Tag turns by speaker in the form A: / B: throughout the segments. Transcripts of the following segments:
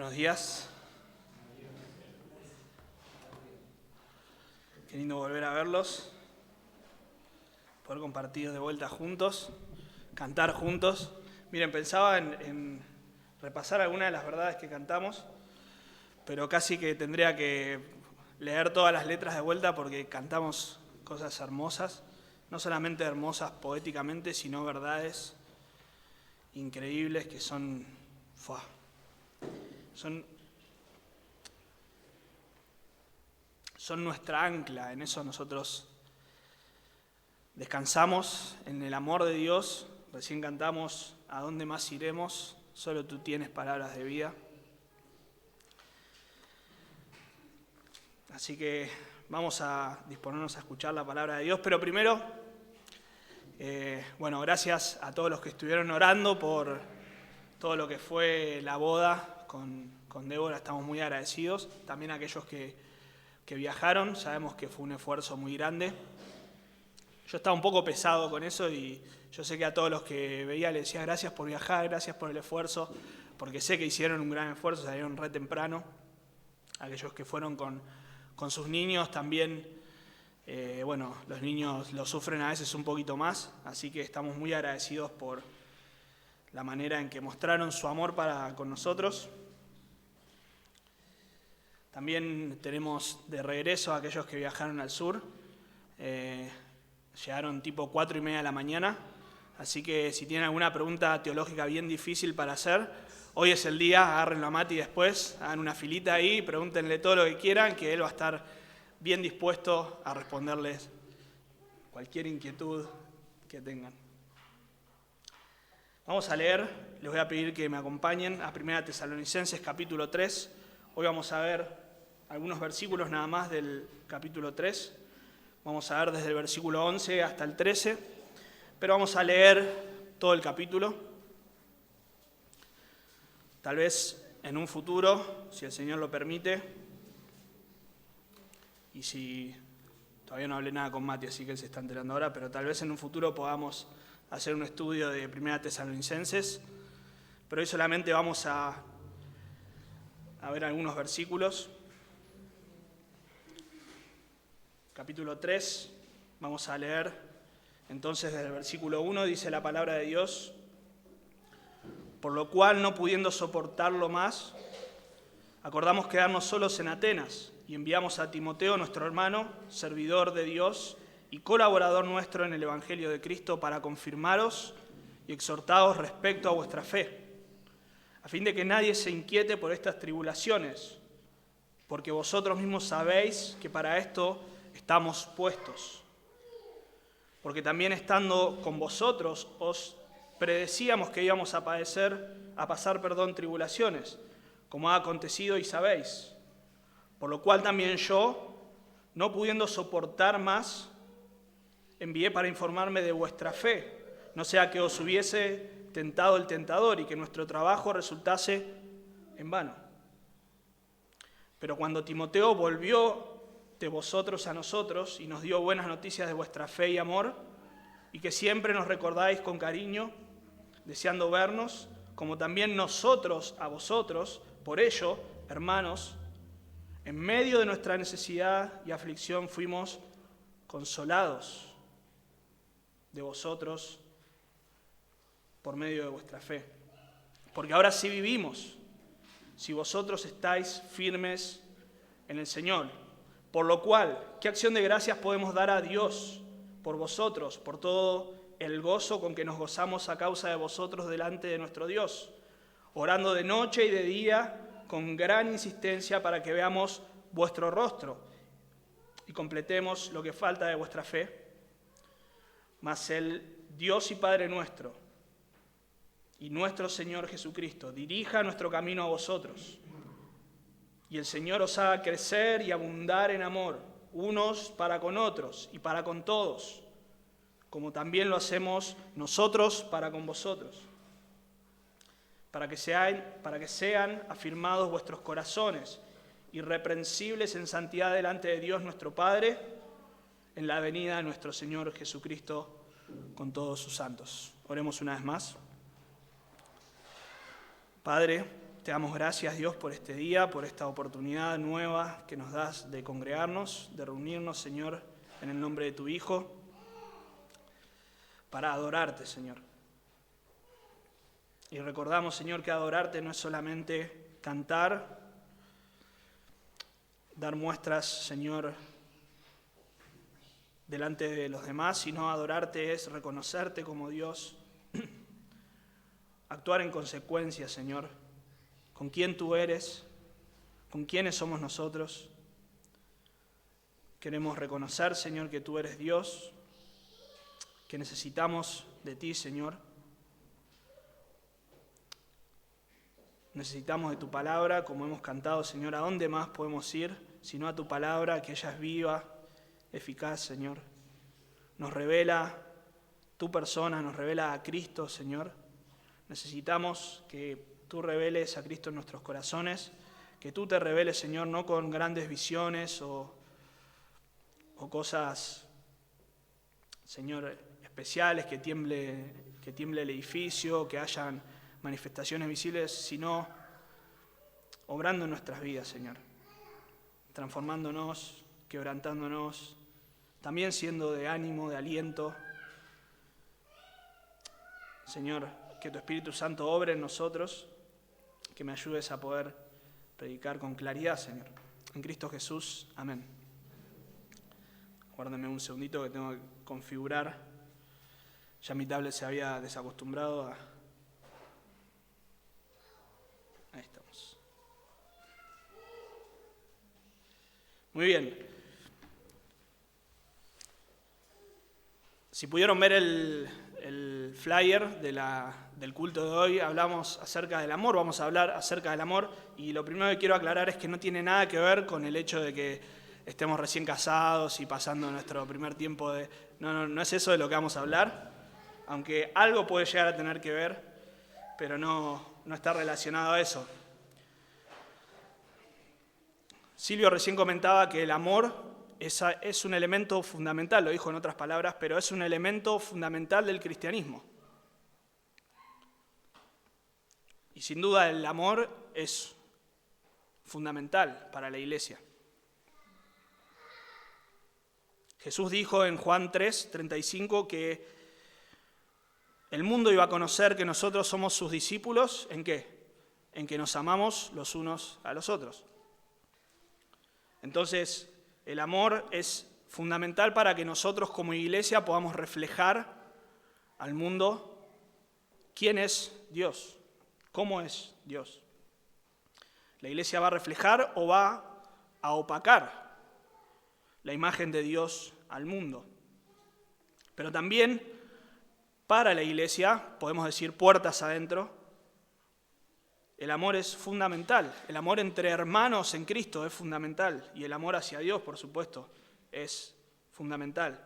A: Buenos días. Qué lindo volver a verlos, poder compartir de vuelta juntos, cantar juntos. Miren, pensaba en repasar algunas de las verdades que cantamos, pero casi que tendría que leer todas las letras de vuelta porque cantamos cosas hermosas, no solamente hermosas poéticamente, sino verdades increíbles que son nuestra ancla. En eso nosotros descansamos, en el amor de Dios. Recién cantamos ¿a dónde más iremos? Solo tú tienes palabras de vida. Así que vamos a disponernos a escuchar la palabra de Dios, pero primero, gracias a todos los que estuvieron orando por todo lo que fue la boda con Débora, estamos muy agradecidos. También a aquellos que viajaron, sabemos que fue un esfuerzo muy grande. Yo estaba un poco pesado con eso y yo sé que a todos los que veía les decía gracias por viajar, gracias por el esfuerzo, porque sé que hicieron un gran esfuerzo, salieron re temprano. Aquellos que fueron con sus niños también, los niños lo sufren a veces un poquito más, así que estamos muy agradecidos por la manera en que mostraron su amor para con nosotros. También tenemos de regreso a aquellos que viajaron al sur. Llegaron tipo 4:30 de la mañana, así que si tienen alguna pregunta teológica bien difícil para hacer, hoy es el día, agárrenlo a Mati después, hagan una filita ahí, pregúntenle todo lo que quieran, que él va a estar bien dispuesto a responderles cualquier inquietud que tengan. Vamos a leer, les voy a pedir que me acompañen a 1 Tesalonicenses capítulo 3. Hoy vamos a ver algunos versículos nada más del capítulo 3. Vamos a ver desde el versículo 11 hasta el 13, pero vamos a leer todo el capítulo. Tal vez en un futuro, si el Señor lo permite, y si todavía no hablé nada con Mati, así que él se está enterando ahora, pero tal vez en un futuro podamos hacer un estudio de 1 Tesalonicenses, pero hoy solamente vamos a ver algunos versículos. Capítulo 3, vamos a leer entonces desde el versículo 1, dice la palabra de Dios: por lo cual, no pudiendo soportarlo más, acordamos quedarnos solos en Atenas y enviamos a Timoteo, nuestro hermano, servidor de Dios y colaborador nuestro en el Evangelio de Cristo, para confirmaros y exhortaros respecto a vuestra fe, a fin de que nadie se inquiete por estas tribulaciones, porque vosotros mismos sabéis que para esto estamos puestos. Porque también estando con vosotros os predecíamos que íbamos a pasar tribulaciones, como ha acontecido y sabéis. Por lo cual también yo, no pudiendo soportar más, envié para informarme de vuestra fe, no sea que os hubiese tentado el tentador y que nuestro trabajo resultase en vano. Pero cuando Timoteo volvió de vosotros a nosotros y nos dio buenas noticias de vuestra fe y amor, y que siempre nos recordáis con cariño, deseando vernos, como también nosotros a vosotros, por ello, hermanos, en medio de nuestra necesidad y aflicción fuimos consolados de vosotros por medio de vuestra fe. Porque ahora sí vivimos, si vosotros estáis firmes en el Señor. Por lo cual, ¿qué acción de gracias podemos dar a Dios por vosotros, por todo el gozo con que nos gozamos a causa de vosotros delante de nuestro Dios, orando de noche y de día con gran insistencia para que veamos vuestro rostro y completemos lo que falta de vuestra fe? Mas el Dios y Padre nuestro y nuestro Señor Jesucristo dirija nuestro camino a vosotros, y el Señor os haga crecer y abundar en amor, unos para con otros y para con todos, como también lo hacemos nosotros para con vosotros, para que sean afirmados vuestros corazones, irreprensibles en santidad delante de Dios nuestro Padre, en la venida de nuestro Señor Jesucristo con todos sus santos. Oremos una vez más. Padre, te damos gracias, Dios, por este día, por esta oportunidad nueva que nos das de congregarnos, de reunirnos, Señor, en el nombre de tu Hijo, para adorarte, Señor. Y recordamos, Señor, que adorarte no es solamente cantar, dar muestras, Señor, delante de los demás, sino adorarte es reconocerte como Dios, actuar en consecuencia, Señor, con quién tú eres, con quiénes somos nosotros. Queremos reconocer, Señor, que tú eres Dios, que necesitamos de ti, Señor. Necesitamos de tu palabra, como hemos cantado, Señor. ¿A dónde más podemos ir sino a tu palabra, que ella es viva, eficaz, Señor? Nos revela tu persona, nos revela a Cristo, Señor. Necesitamos que tú reveles a Cristo en nuestros corazones, que tú te reveles, Señor, no con grandes visiones o cosas, Señor, especiales, que tiemble el edificio, que hayan manifestaciones visibles, sino obrando en nuestras vidas, Señor, transformándonos, quebrantándonos, también siendo de ánimo, de aliento. Señor, que tu Espíritu Santo obre en nosotros, que me ayudes a poder predicar con claridad, Señor. En Cristo Jesús, amén. Guárdenme un segundito que tengo que configurar. Ya mi tablet se había desacostumbrado a... Ahí estamos. Muy bien. Si pudieron ver el flyer del culto de hoy, hablamos acerca del amor, vamos a hablar acerca del amor, y lo primero que quiero aclarar es que no tiene nada que ver con el hecho de que estemos recién casados y pasando nuestro primer tiempo de... No es eso de lo que vamos a hablar, aunque algo puede llegar a tener que ver, pero no está relacionado a eso. Silvio recién comentaba que el amor es un elemento fundamental, lo dijo en otras palabras, pero es un elemento fundamental del cristianismo. Y sin duda el amor es fundamental para la iglesia. Jesús dijo en Juan 3:35 que el mundo iba a conocer que nosotros somos sus discípulos, ¿en qué? En que nos amamos los unos a los otros. Entonces, el amor es fundamental para que nosotros como iglesia podamos reflejar al mundo quién es Dios, cómo es Dios. La iglesia va a reflejar o va a opacar la imagen de Dios al mundo. Pero también para la iglesia, podemos decir puertas adentro, el amor es fundamental. El amor entre hermanos en Cristo es fundamental. Y el amor hacia Dios, por supuesto, es fundamental.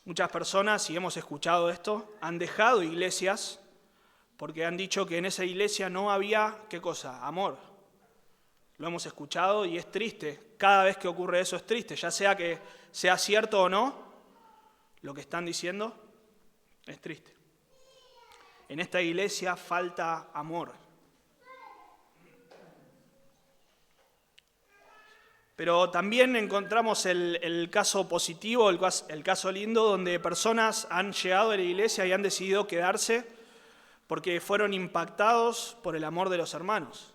A: Muchas personas, y hemos escuchado esto, han dejado iglesias porque han dicho que en esa iglesia no había, ¿qué cosa? Amor. Lo hemos escuchado y es triste. Cada vez que ocurre eso es triste, ya sea que sea cierto o no, lo que están diciendo es triste. En esta iglesia falta amor. Pero también encontramos el caso positivo, el caso lindo, donde personas han llegado a la iglesia y han decidido quedarse porque fueron impactados por el amor de los hermanos.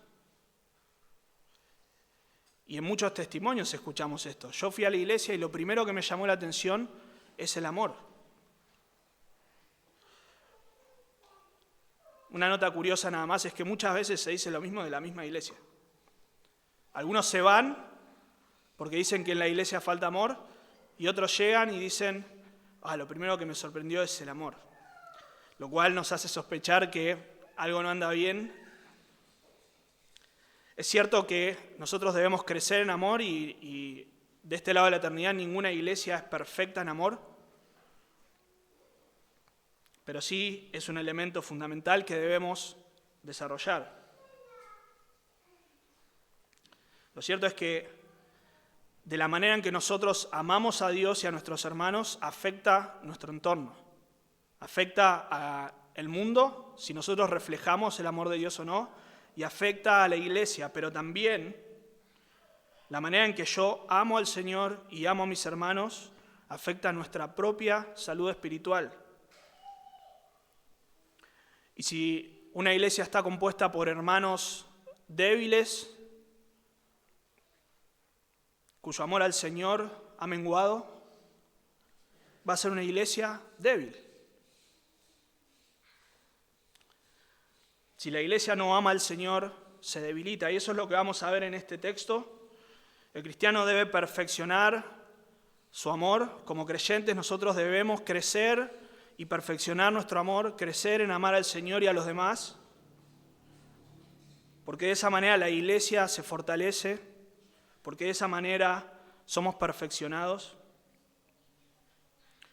A: Y en muchos testimonios escuchamos esto. Yo fui a la iglesia y lo primero que me llamó la atención es el amor. Una nota curiosa nada más es que muchas veces se dice lo mismo de la misma iglesia. Algunos se van porque dicen que en la iglesia falta amor y otros llegan y dicen, lo primero que me sorprendió es el amor. Lo cual nos hace sospechar que algo no anda bien. Es cierto que nosotros debemos crecer en amor y de este lado de la eternidad ninguna iglesia es perfecta en amor, pero sí es un elemento fundamental que debemos desarrollar. Lo cierto es que de la manera en que nosotros amamos a Dios y a nuestros hermanos afecta nuestro entorno, afecta a el mundo, si nosotros reflejamos el amor de Dios o no, y afecta a la iglesia, pero también la manera en que yo amo al Señor y amo a mis hermanos afecta a nuestra propia salud espiritual. Y si una iglesia está compuesta por hermanos débiles, cuyo amor al Señor ha menguado, va a ser una iglesia débil. Si la iglesia no ama al Señor, se debilita. Y eso es lo que vamos a ver en este texto. El cristiano debe perfeccionar su amor. Como creyentes nosotros debemos crecer y perfeccionar nuestro amor, crecer en amar al Señor y a los demás, porque de esa manera la iglesia se fortalece, porque de esa manera somos perfeccionados.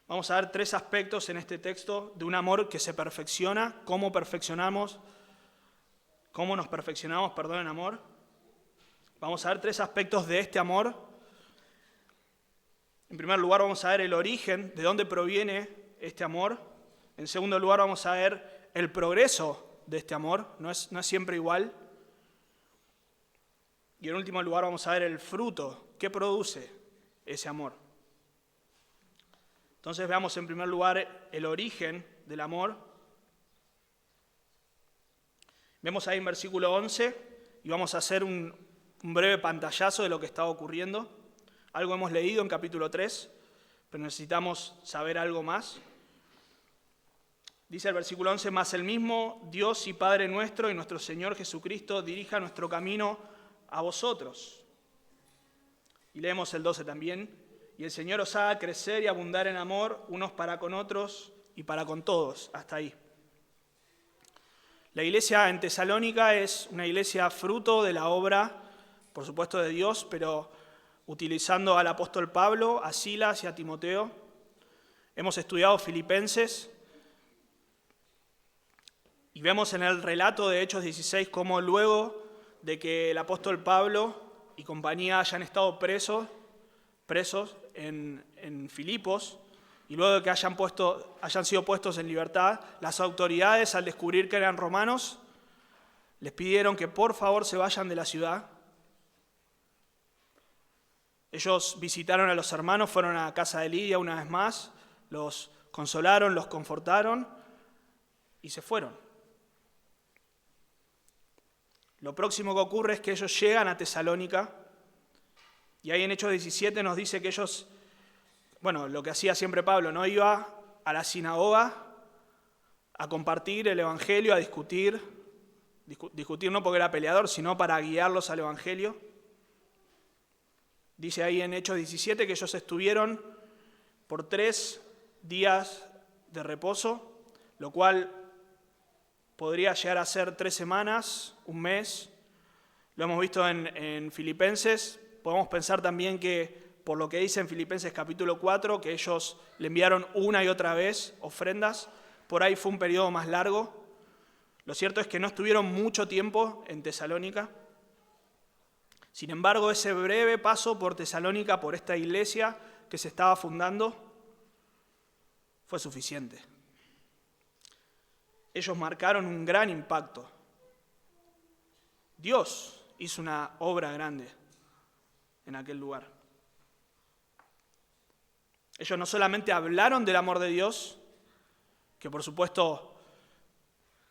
A: Vamos a ver 3 aspectos en este texto de un amor que se perfecciona, cómo nos perfeccionamos, en amor. Vamos a ver 3 aspectos de este amor. En primer lugar vamos a ver el origen, de dónde proviene este amor. En segundo lugar vamos a ver el progreso de este amor, no es siempre igual. Y en último lugar vamos a ver el fruto que produce ese amor. Entonces veamos en primer lugar el origen del amor. Vemos ahí en versículo 11 y vamos a hacer un breve pantallazo de lo que está ocurriendo. Algo hemos leído en capítulo 3, pero necesitamos saber algo más. Dice el versículo 11, «Mas el mismo Dios y Padre nuestro y nuestro Señor Jesucristo dirija nuestro camino a vosotros». Y leemos el 12 también, «Y el Señor os haga crecer y abundar en amor unos para con otros y para con todos». Hasta ahí. La iglesia en Tesalónica es una iglesia fruto de la obra, por supuesto, de Dios, pero utilizando al apóstol Pablo, a Silas y a Timoteo. Hemos estudiado Filipenses y vemos en el relato de Hechos 16 cómo luego de que el apóstol Pablo y compañía hayan estado presos en Filipos, y luego de que hayan sido puestos en libertad, las autoridades, al descubrir que eran romanos, les pidieron que por favor se vayan de la ciudad. Ellos visitaron a los hermanos, fueron a casa de Lidia una vez más, los consolaron, los confortaron y se fueron. Lo próximo que ocurre es que ellos llegan a Tesalónica y ahí en Hechos 17 nos dice que ellos, lo que hacía siempre Pablo, ¿no? Iba a la sinagoga a compartir el evangelio, a discutir no porque era peleador, sino para guiarlos al evangelio. Dice ahí en Hechos 17 que ellos estuvieron por 3 días de reposo, lo cual podría llegar a ser 3 semanas, un mes. Lo hemos visto en Filipenses. Podemos pensar también que, por lo que dice en Filipenses capítulo 4, que ellos le enviaron una y otra vez ofrendas, por ahí fue un periodo más largo. Lo cierto es que no estuvieron mucho tiempo en Tesalónica. Sin embargo, ese breve paso por Tesalónica, por esta iglesia que se estaba fundando, fue suficiente. Ellos marcaron un gran impacto. Dios hizo una obra grande en aquel lugar. Ellos no solamente hablaron del amor de Dios, que por supuesto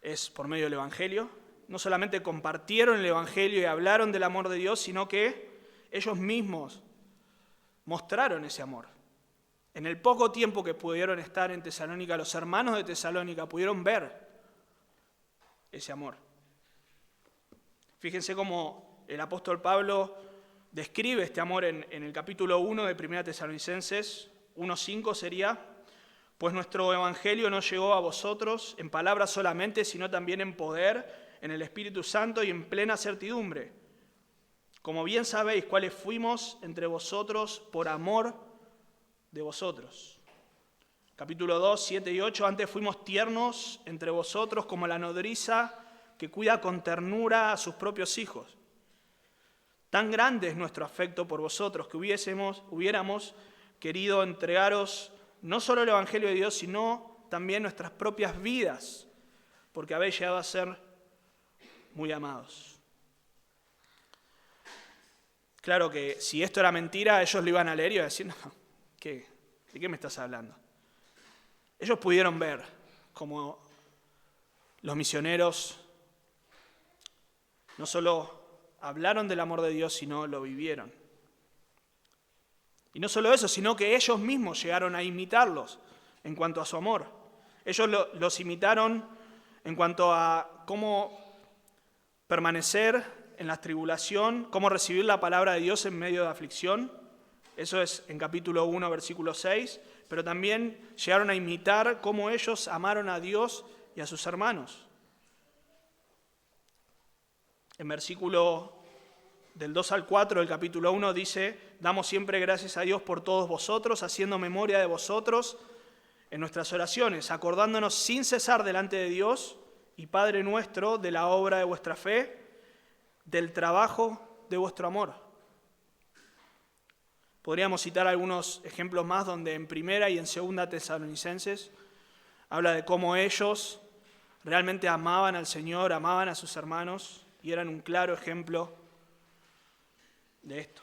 A: es por medio del Evangelio, no solamente compartieron el Evangelio y hablaron del amor de Dios, sino que ellos mismos mostraron ese amor. En el poco tiempo que pudieron estar en Tesalónica, los hermanos de Tesalónica pudieron ver ese amor. Fíjense cómo el apóstol Pablo describe este amor en el capítulo 1 de 1 Tesalonicenses, 1:5 sería: «Pues nuestro evangelio no llegó a vosotros en palabras solamente, sino también en poder, en el Espíritu Santo y en plena certidumbre. Como bien sabéis cuáles fuimos entre vosotros por amor de vosotros». Capítulo 2, 7 y 8, «Antes fuimos tiernos entre vosotros como la nodriza que cuida con ternura a sus propios hijos. Tan grande es nuestro afecto por vosotros que hubiéramos querido entregaros no solo el Evangelio de Dios, sino también nuestras propias vidas porque habéis llegado a ser muy amados. Claro que si esto era mentira, ellos lo iban a leer y iban a decir, no, ¿de qué me estás hablando? Ellos pudieron ver cómo los misioneros no solo hablaron del amor de Dios, sino lo vivieron. Y no solo eso, sino que ellos mismos llegaron a imitarlos en cuanto a su amor. Ellos los imitaron en cuanto a cómo permanecer en la tribulación, cómo recibir la palabra de Dios en medio de aflicción. Eso es en capítulo 1, versículo 6. Pero también llegaron a imitar cómo ellos amaron a Dios y a sus hermanos. En versículo del 2 al 4 del capítulo 1 dice: damos siempre gracias a Dios por todos vosotros, haciendo memoria de vosotros en nuestras oraciones, acordándonos sin cesar delante de Dios y Padre nuestro de la obra de vuestra fe, del trabajo de vuestro amor. Podríamos citar algunos ejemplos más donde en primera y en segunda Tesalonicenses habla de cómo ellos realmente amaban al Señor, amaban a sus hermanos y eran un claro ejemplo de esto.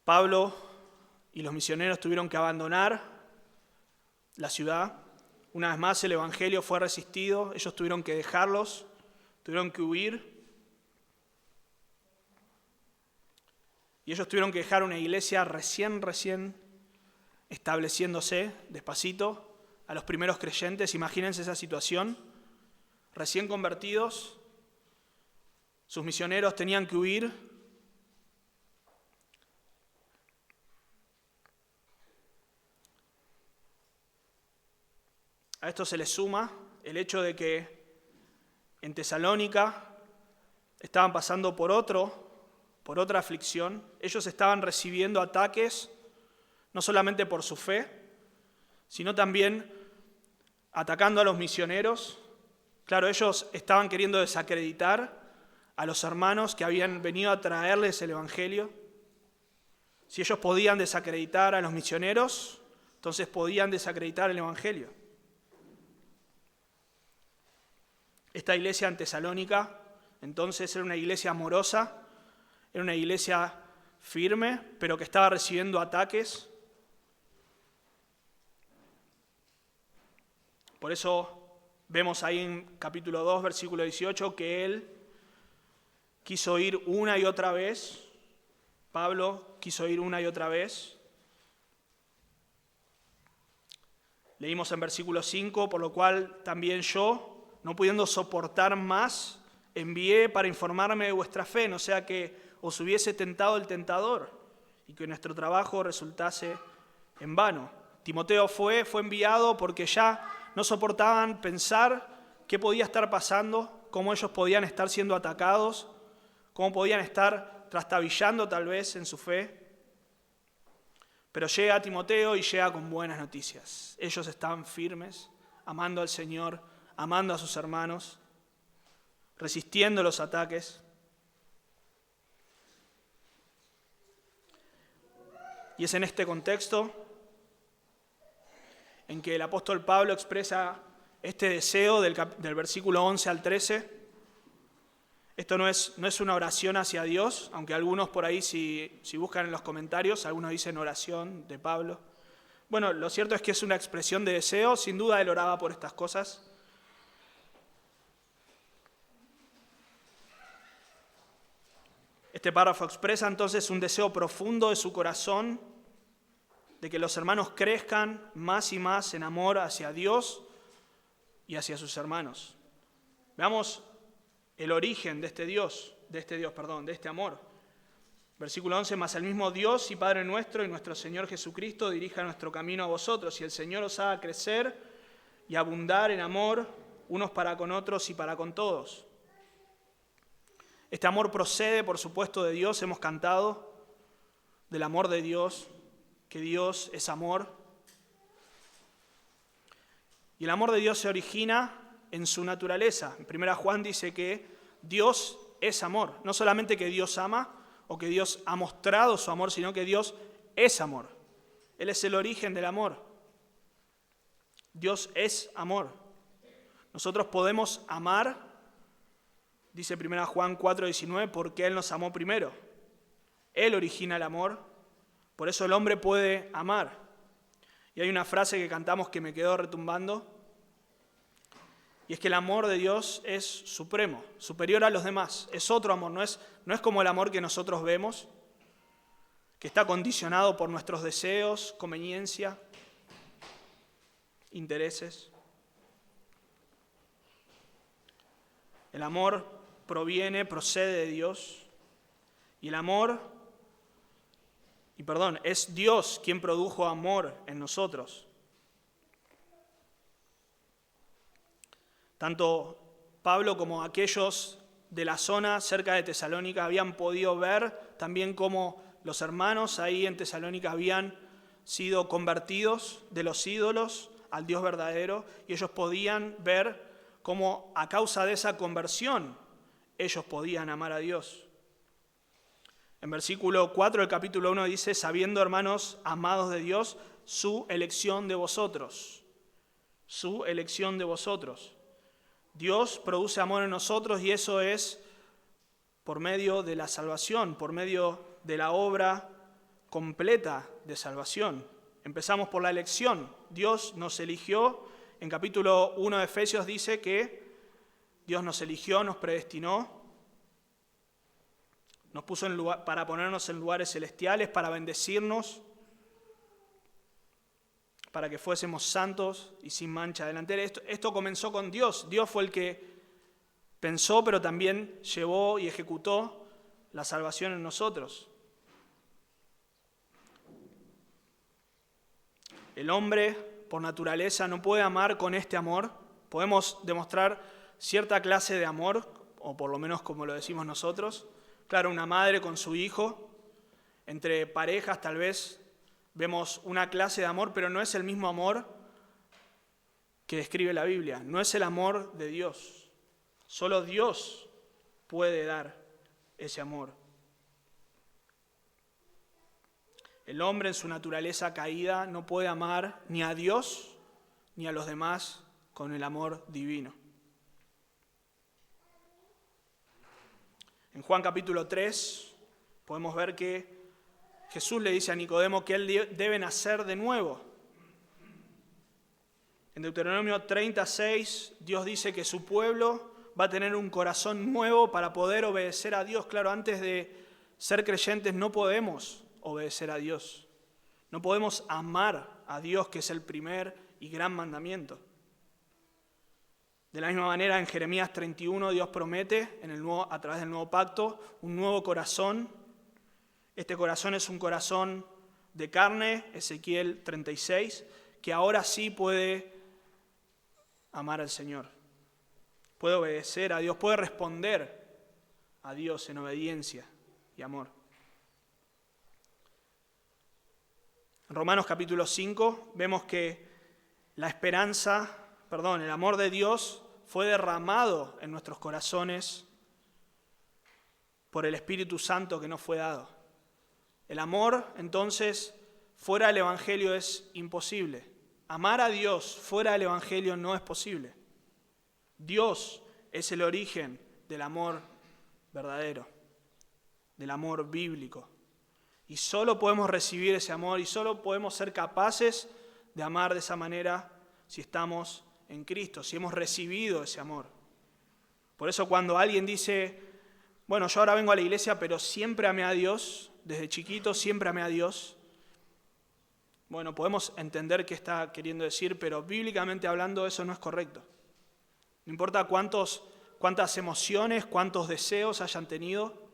A: Pablo y los misioneros tuvieron que abandonar la ciudad. Una vez más el evangelio fue resistido, ellos tuvieron que dejarlos, tuvieron que huir. Y ellos tuvieron que dejar una iglesia recién estableciéndose despacito a los primeros creyentes. Imagínense esa situación, recién convertidos, sus misioneros tenían que huir. A esto se le suma el hecho de que en Tesalónica estaban pasando por otra aflicción. Ellos estaban recibiendo ataques, no solamente por su fe, sino también atacando a los misioneros. Claro, ellos estaban queriendo desacreditar a los hermanos que habían venido a traerles el evangelio. Si ellos podían desacreditar a los misioneros, entonces podían desacreditar el evangelio. Esta iglesia en Tesalónica, entonces, era una iglesia amorosa, era una iglesia firme, pero que estaba recibiendo ataques. Por eso vemos ahí en capítulo 2, versículo 18, que él quiso ir una y otra vez. Pablo quiso ir una y otra vez. Leímos en versículo 5, por lo cual también yo, no pudiendo soportar más, envié para informarme de vuestra fe, no sea que os hubiese tentado el tentador y que nuestro trabajo resultase en vano. Timoteo fue enviado porque ya no soportaban pensar qué podía estar pasando, cómo ellos podían estar siendo atacados, cómo podían estar trastabillando tal vez en su fe. Pero llega Timoteo y llega con buenas noticias. Ellos estaban firmes, amando al Señor, amando a sus hermanos, resistiendo los ataques. Y es en este contexto en que el apóstol Pablo expresa este deseo del versículo 11 al 13. Esto no es una oración hacia Dios, aunque algunos por ahí, si buscan en los comentarios, algunos dicen oración de Pablo. Bueno, lo cierto es que es una expresión de deseo, sin duda él oraba por estas cosas. Este párrafo expresa entonces un deseo profundo de su corazón, de que los hermanos crezcan más y más en amor hacia Dios y hacia sus hermanos. Veamos el origen de este amor. Versículo 11, mas el mismo Dios y Padre nuestro y nuestro Señor Jesucristo dirija nuestro camino a vosotros, y el Señor os haga crecer y abundar en amor unos para con otros y para con todos. Este amor procede, por supuesto, de Dios. Hemos cantado del amor de Dios, que Dios es amor. Y el amor de Dios se origina en su naturaleza. En 1 Juan dice que Dios es amor. No solamente que Dios ama o que Dios ha mostrado su amor, sino que Dios es amor. Él es el origen del amor. Dios es amor. Nosotros podemos amar, dice 1 Juan 4:19, porque Él nos amó primero. Él origina el amor, por eso el hombre puede amar. Y hay una frase que cantamos que me quedó retumbando, y es que el amor de Dios es supremo, superior a los demás. Es otro amor, no es como el amor que nosotros vemos, que está condicionado por nuestros deseos, conveniencia, intereses. El amor procede de Dios, y es Dios quien produjo amor en nosotros. Tanto Pablo como aquellos de la zona cerca de Tesalónica habían podido ver también cómo los hermanos ahí en Tesalónica habían sido convertidos de los ídolos al Dios verdadero, y ellos podían ver cómo a causa de esa conversión ellos podían amar a Dios. En versículo 4 del capítulo 1 dice: sabiendo, hermanos, amados de Dios, su elección de vosotros. Su elección de vosotros. Dios produce amor en nosotros, y eso es por medio de la salvación, por medio de la obra completa de salvación. Empezamos por la elección. Dios nos eligió. En capítulo 1 de Efesios dice que Dios nos eligió, nos predestinó, nos puso para ponernos en lugares celestiales, para bendecirnos, para que fuésemos santos y sin mancha delante de Él. Esto comenzó con Dios. Dios fue el que pensó, pero también llevó y ejecutó la salvación en nosotros. El hombre, por naturaleza, no puede amar con este amor. Podemos demostrar cierta clase de amor, o por lo menos como lo decimos nosotros. Claro, una madre con su hijo, entre parejas tal vez vemos una clase de amor, pero no es el mismo amor que describe la Biblia. No es el amor de Dios. Solo Dios puede dar ese amor. El hombre en su naturaleza caída no puede amar ni a Dios ni a los demás con el amor divino. En Juan capítulo 3 podemos ver que Jesús le dice a Nicodemo que él debe nacer de nuevo. En Deuteronomio 36, Dios dice que su pueblo va a tener un corazón nuevo para poder obedecer a Dios. Claro, antes de ser creyentes no podemos obedecer a Dios. No podemos amar a Dios, que es el primer y gran mandamiento. De la misma manera, en Jeremías 31, Dios promete a través del nuevo pacto un nuevo corazón. Este corazón es un corazón de carne, Ezequiel 36, que ahora sí puede amar al Señor. Puede obedecer a Dios, puede responder a Dios en obediencia y amor. En Romanos capítulo 5 vemos que el amor de Dios fue derramado en nuestros corazones por el Espíritu Santo que nos fue dado. El amor, entonces, fuera del Evangelio es imposible. Amar a Dios fuera del Evangelio no es posible. Dios es el origen del amor verdadero, del amor bíblico. Y solo podemos recibir ese amor y solo podemos ser capaces de amar de esa manera si estamos en Cristo, si hemos recibido ese amor. Por eso cuando alguien dice, bueno, yo ahora vengo a la iglesia, pero siempre amé a Dios, desde chiquito siempre amé a Dios, bueno, podemos entender qué está queriendo decir, pero bíblicamente hablando eso no es correcto. No importa cuántas emociones, cuántos deseos hayan tenido,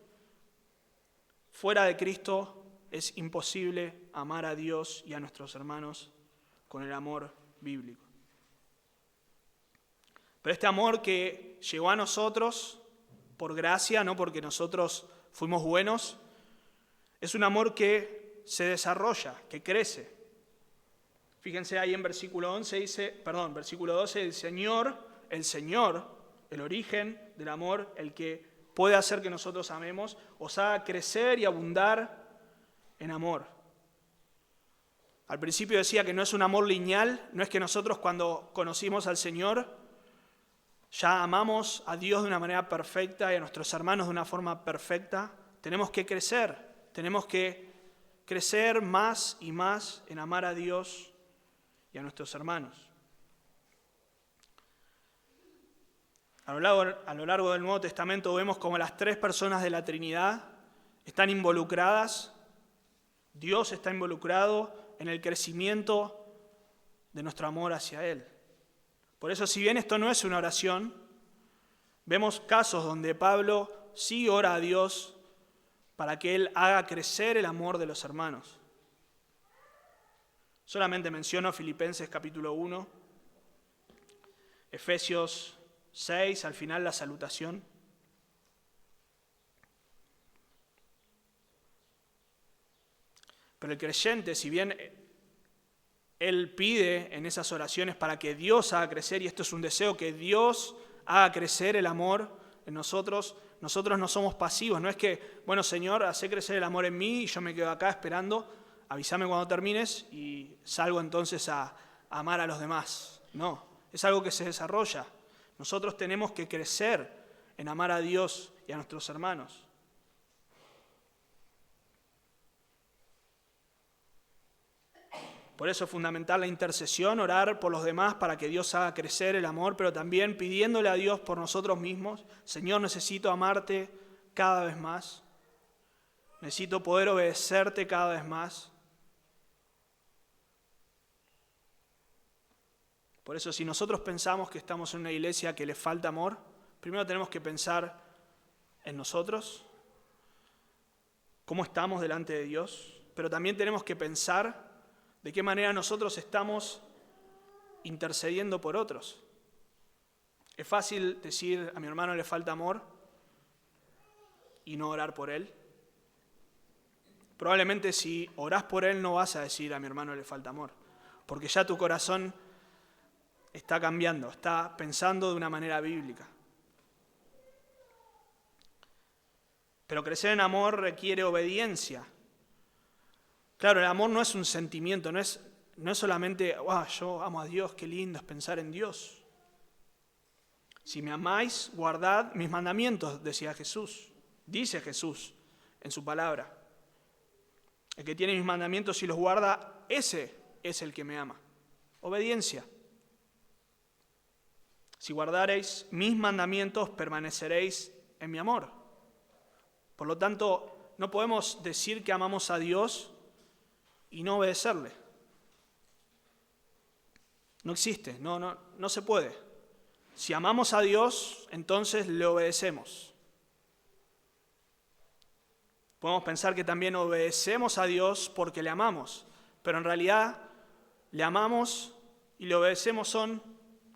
A: fuera de Cristo es imposible amar a Dios y a nuestros hermanos con el amor bíblico. Pero este amor que llegó a nosotros por gracia, no porque nosotros fuimos buenos, es un amor que se desarrolla, que crece. Fíjense ahí en versículo 12 dice, el Señor, el origen del amor, el que puede hacer que nosotros amemos, os haga crecer y abundar en amor. Al principio decía que no es un amor lineal, no es que nosotros cuando conocimos al Señor ya amamos a Dios de una manera perfecta y a nuestros hermanos de una forma perfecta. Tenemos que crecer más y más en amar a Dios y a nuestros hermanos. A lo largo del Nuevo Testamento vemos como las tres personas de la Trinidad están involucradas, Dios está involucrado en el crecimiento de nuestro amor hacia Él. Por eso, si bien esto no es una oración, vemos casos donde Pablo sí ora a Dios para que Él haga crecer el amor de los hermanos. Solamente menciono Filipenses capítulo 1, Efesios 6, al final la salutación. Pero el creyente, si bien él pide en esas oraciones para que Dios haga crecer, y esto es un deseo, que Dios haga crecer el amor en nosotros no somos pasivos, no es que, bueno, Señor, hacé crecer el amor en mí y yo me quedo acá esperando, avísame cuando termines y salgo entonces a amar a los demás. No, es algo que se desarrolla. Nosotros tenemos que crecer en amar a Dios y a nuestros hermanos. Por eso es fundamental la intercesión, orar por los demás para que Dios haga crecer el amor, pero también pidiéndole a Dios por nosotros mismos. Señor, necesito amarte cada vez más. Necesito poder obedecerte cada vez más. Por eso, si nosotros pensamos que estamos en una iglesia que le falta amor, primero tenemos que pensar en nosotros, cómo estamos delante de Dios, pero también tenemos que pensar de qué manera nosotros estamos intercediendo por otros. Es fácil decir a mi hermano le falta amor y no orar por él. Probablemente si orás por él no vas a decir a mi hermano le falta amor, porque ya tu corazón está cambiando, está pensando de una manera bíblica. Pero crecer en amor requiere obediencia. Claro, el amor no es un sentimiento, no es solamente, yo amo a Dios, qué lindo es pensar en Dios. Si me amáis, guardad mis mandamientos, decía Jesús, dice Jesús en su palabra. El que tiene mis mandamientos y los guarda, ese es el que me ama. Obediencia. Si guardareis mis mandamientos, permaneceréis en mi amor. Por lo tanto, no podemos decir que amamos a Dios y no obedecerle. No existe, no se puede. Si amamos a Dios, entonces le obedecemos. Podemos pensar que también obedecemos a Dios porque le amamos, pero en realidad le amamos y le obedecemos son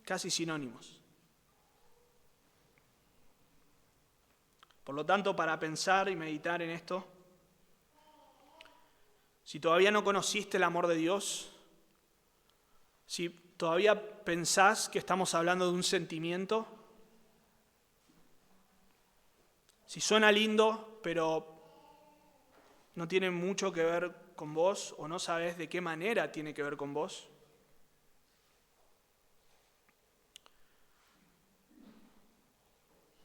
A: casi sinónimos. Por lo tanto, para pensar y meditar en esto, si todavía no conociste el amor de Dios, si todavía pensás que estamos hablando de un sentimiento, si suena lindo, pero no tiene mucho que ver con vos o no sabés de qué manera tiene que ver con vos,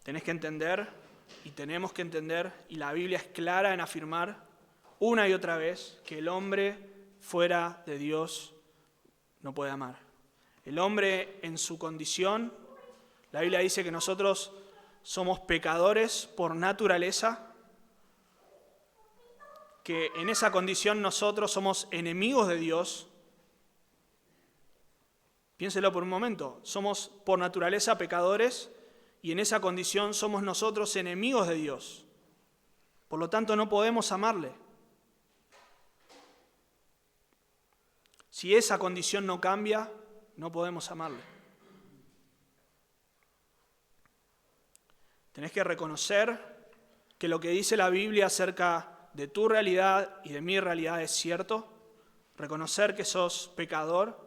A: tenés que entender y tenemos que entender, y la Biblia es clara en afirmar una y otra vez que el hombre fuera de Dios no puede amar. El hombre en su condición, la Biblia dice que nosotros somos pecadores por naturaleza, que en esa condición nosotros somos enemigos de Dios. Piénselo por un momento, somos por naturaleza pecadores y en esa condición somos nosotros enemigos de Dios. Por lo tanto, no podemos amarle. Si esa condición no cambia, no podemos amarle. Tenés que reconocer que lo que dice la Biblia acerca de tu realidad y de mi realidad es cierto. Reconocer que sos pecador.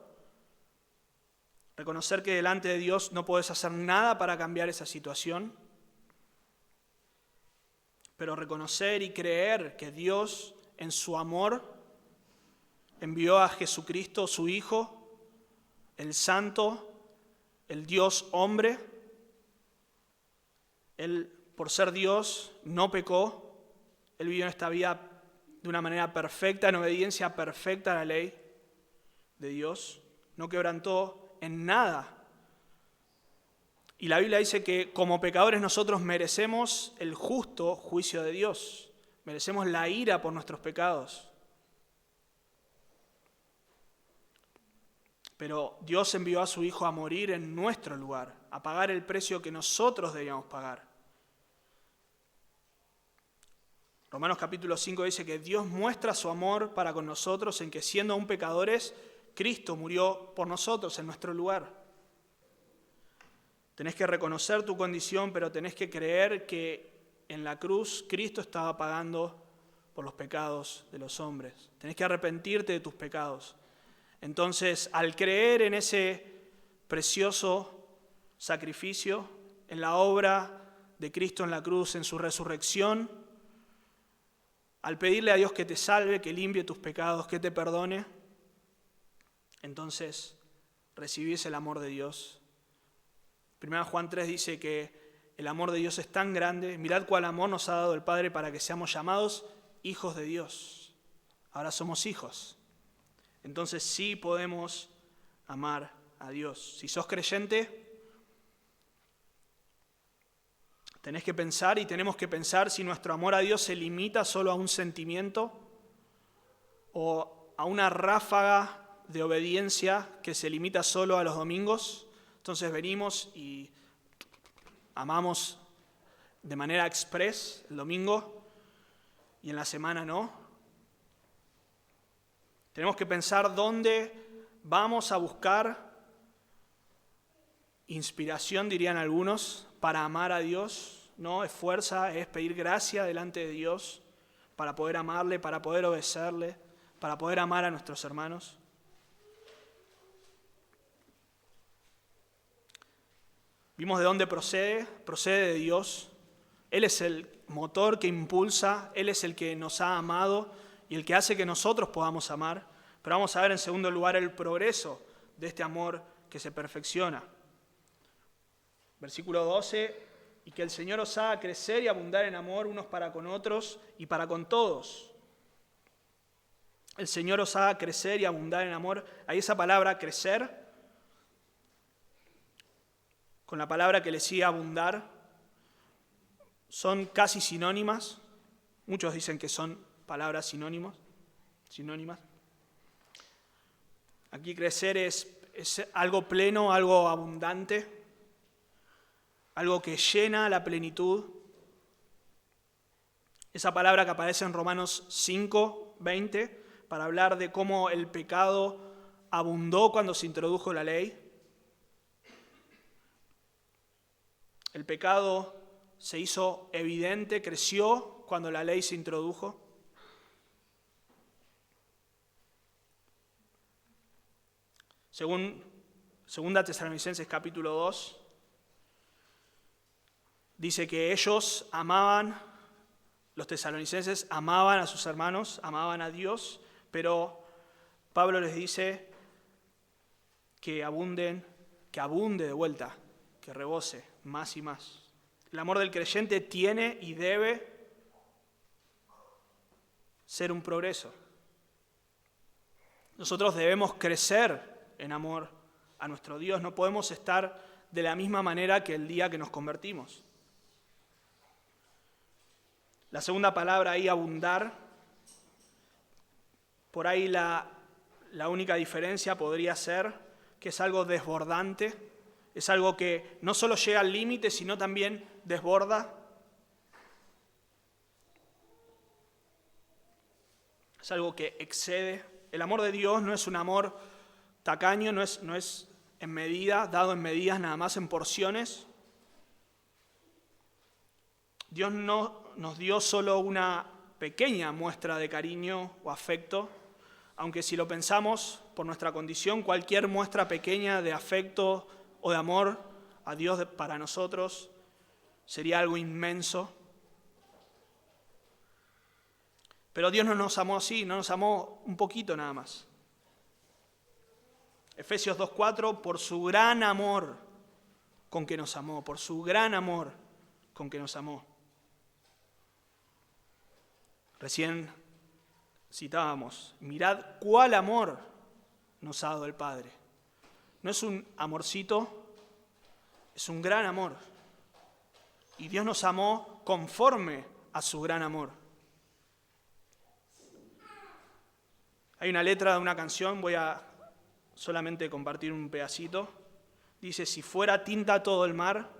A: Reconocer que delante de Dios no podés hacer nada para cambiar esa situación. Pero reconocer y creer que Dios, en su amor, envió a Jesucristo, su Hijo, el Santo, el Dios hombre. Él, por ser Dios, no pecó. Él vivió en esta vida de una manera perfecta, en obediencia perfecta a la ley de Dios. No quebrantó en nada. Y la Biblia dice que como pecadores nosotros merecemos el justo juicio de Dios. Merecemos la ira por nuestros pecados. Pero Dios envió a su Hijo a morir en nuestro lugar, a pagar el precio que nosotros debíamos pagar. Romanos capítulo 5 dice que Dios muestra su amor para con nosotros en que siendo aún pecadores, Cristo murió por nosotros en nuestro lugar. Tenés que reconocer tu condición, pero tenés que creer que en la cruz Cristo estaba pagando por los pecados de los hombres. Tenés que arrepentirte de tus pecados. Entonces, al creer en ese precioso sacrificio, en la obra de Cristo en la cruz, en su resurrección, al pedirle a Dios que te salve, que limpie tus pecados, que te perdone, entonces recibís el amor de Dios. 1 Juan 3 dice que el amor de Dios es tan grande. Mirad cuál amor nos ha dado el Padre para que seamos llamados hijos de Dios. Ahora somos hijos. Entonces sí podemos amar a Dios. Si sos creyente, tenés que pensar y tenemos que pensar si nuestro amor a Dios se limita solo a un sentimiento o a una ráfaga de obediencia que se limita solo a los domingos. Entonces venimos y amamos de manera express el domingo y en la semana no. Tenemos que pensar dónde vamos a buscar inspiración, dirían algunos, para amar a Dios. No, es fuerza, es pedir gracia delante de Dios para poder amarle, para poder obedecerle, para poder amar a nuestros hermanos. Vimos de dónde procede de Dios. Él es el motor que impulsa, Él es el que nos ha amado y el que hace que nosotros podamos amar. Pero vamos a ver en segundo lugar el progreso de este amor que se perfecciona. Versículo 12, y que el Señor os haga crecer y abundar en amor unos para con otros y para con todos. El Señor os haga crecer y abundar en amor. Ahí esa palabra crecer, con la palabra que le sigue abundar, son casi sinónimas. Muchos dicen que son palabras sinónimas. Aquí crecer es algo pleno, algo abundante, algo que llena la plenitud. Esa palabra que aparece en Romanos 5:20 para hablar de cómo el pecado abundó cuando se introdujo la ley. El pecado se hizo evidente, creció cuando la ley se introdujo. Según 2 Tesalonicenses capítulo 2, dice que ellos amaban, los tesalonicenses amaban a sus hermanos, amaban a Dios, pero Pablo les dice que abunde de vuelta, que rebose más y más. El amor del creyente tiene y debe ser un progreso. Nosotros debemos crecer en amor a nuestro Dios. No podemos estar de la misma manera que el día que nos convertimos. La segunda palabra ahí, abundar, por ahí la única diferencia podría ser que es algo desbordante, es algo que no solo llega al límite, sino también desborda. Es algo que excede. El amor de Dios no es un amor tacaño, no es en medida, dado en medidas, nada más en porciones. Dios no nos dio solo una pequeña muestra de cariño o afecto, aunque si lo pensamos por nuestra condición, cualquier muestra pequeña de afecto o de amor a Dios para nosotros sería algo inmenso. Pero Dios no nos amó así, no nos amó un poquito nada más. Efesios 2:4, por su gran amor con que nos amó, por su gran amor con que nos amó. Recién citábamos, mirad cuál amor nos ha dado el Padre. No es un amorcito, es un gran amor. Y Dios nos amó conforme a su gran amor. Hay una letra de una canción, voy a solamente compartir un pedacito. Dice, si fuera tinta todo el mar,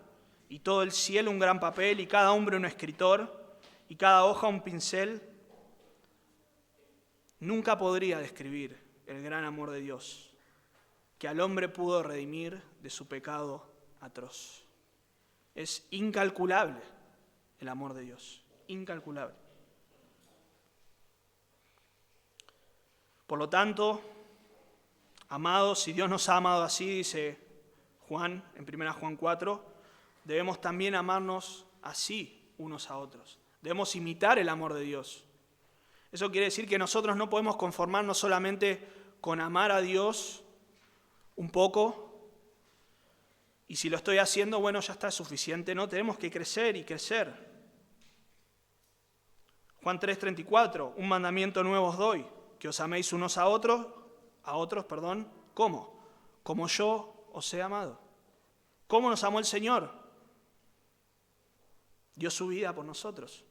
A: y todo el cielo un gran papel, y cada hombre un escritor, y cada hoja un pincel, nunca podría describir el gran amor de Dios, que al hombre pudo redimir de su pecado atroz. Es incalculable el amor de Dios, incalculable. Por lo tanto, amados, si Dios nos ha amado así, dice Juan, en 1 Juan 4, debemos también amarnos así unos a otros. Debemos imitar el amor de Dios. Eso quiere decir que nosotros no podemos conformarnos solamente con amar a Dios un poco, y si lo estoy haciendo, bueno, ya está suficiente. No, tenemos que crecer y crecer. Juan 3:34, un mandamiento nuevo os doy, que os améis unos a otros, ¿cómo? Como yo os he amado. ¿Cómo nos amó el Señor? Dio su vida por nosotros.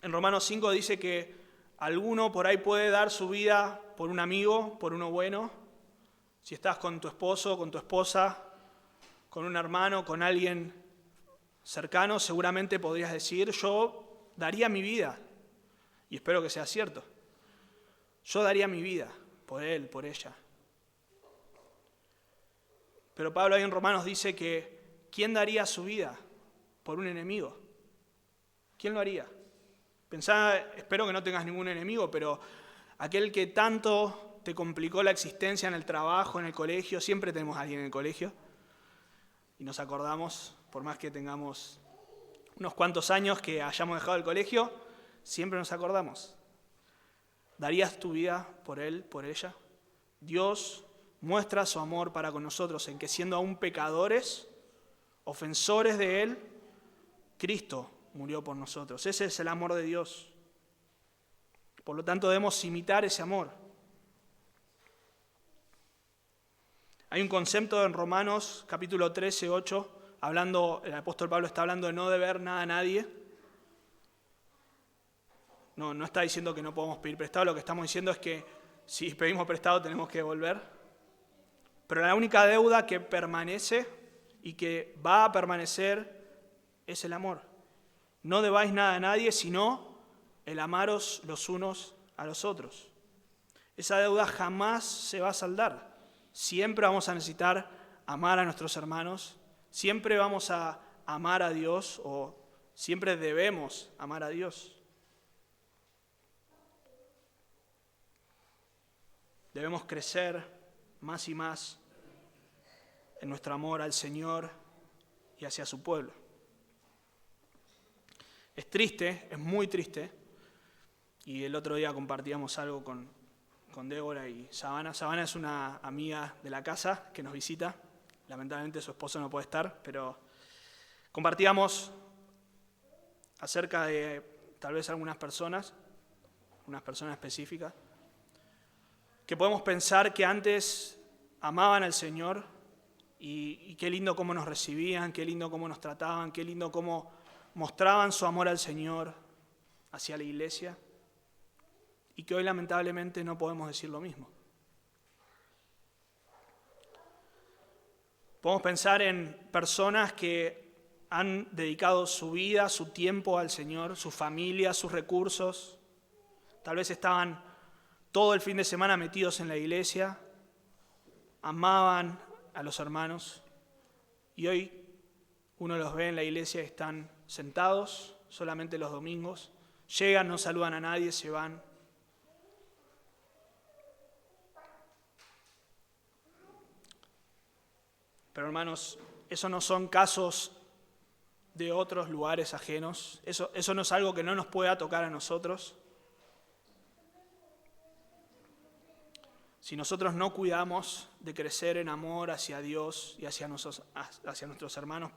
A: En Romanos 5 dice que alguno por ahí puede dar su vida por un amigo, por uno bueno. Si estás con tu esposo, con tu esposa, con un hermano, con alguien cercano, seguramente podrías decir, yo daría mi vida. Y espero que sea cierto. Yo daría mi vida por él, por ella. Pero Pablo ahí en Romanos dice que ¿quién daría su vida por un enemigo? ¿Quién lo haría? Pensá, espero que no tengas ningún enemigo, pero aquel que tanto te complicó la existencia en el trabajo, en el colegio, siempre tenemos a alguien en el colegio, y nos acordamos, por más que tengamos unos cuantos años que hayamos dejado el colegio, siempre nos acordamos. ¿Darías tu vida por él, por ella? Dios muestra su amor para con nosotros en que siendo aún pecadores, ofensores de Él, Cristo murió por nosotros. Ese es el amor de Dios. Por lo tanto, debemos imitar ese amor. Hay un concepto en Romanos, capítulo 13, 8, el apóstol Pablo está hablando de no deber nada a nadie. No está diciendo que no podemos pedir prestado, lo que estamos diciendo es que si pedimos prestado tenemos que devolver. Pero la única deuda que permanece y que va a permanecer es el amor. No debáis nada a nadie, sino el amaros los unos a los otros. Esa deuda jamás se va a saldar. Siempre vamos a necesitar amar a nuestros hermanos, siempre vamos a amar a Dios o siempre debemos amar a Dios. Debemos crecer más y más en nuestro amor al Señor y hacia su pueblo. Es triste, es muy triste, y el otro día compartíamos algo con Débora y Savannah. Savannah es una amiga de la casa que nos visita. Lamentablemente su esposo no puede estar, pero compartíamos acerca de tal vez algunas personas específicas, que podemos pensar que antes amaban al Señor y qué lindo cómo nos recibían, qué lindo cómo nos trataban, qué lindo cómo mostraban su amor al Señor hacia la iglesia, y que hoy lamentablemente no podemos decir lo mismo. Podemos pensar en personas que han dedicado su vida, su tiempo al Señor, su familia, sus recursos. Tal vez estaban todo el fin de semana metidos en la iglesia, amaban a los hermanos, y hoy uno los ve en la iglesia y están sentados solamente los domingos, llegan, no saludan a nadie, se van. Pero hermanos, esos no son casos de otros lugares ajenos. Eso no es algo que no nos pueda tocar a nosotros. Si nosotros no cuidamos de crecer en amor hacia Dios y hacia nuestros hermanos,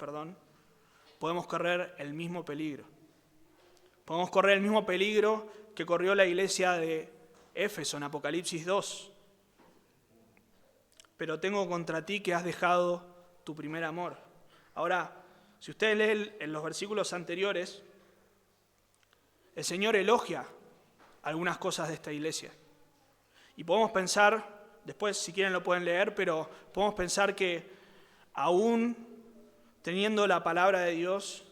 A: podemos correr el mismo peligro. Podemos correr el mismo peligro que corrió la iglesia de Éfeso en Apocalipsis 2. Pero tengo contra ti que has dejado tu primer amor. Ahora, si ustedes leen en los versículos anteriores, el Señor elogia algunas cosas de esta iglesia. Y podemos pensar, después si quieren lo pueden leer, pero podemos pensar que aún teniendo la palabra de Dios,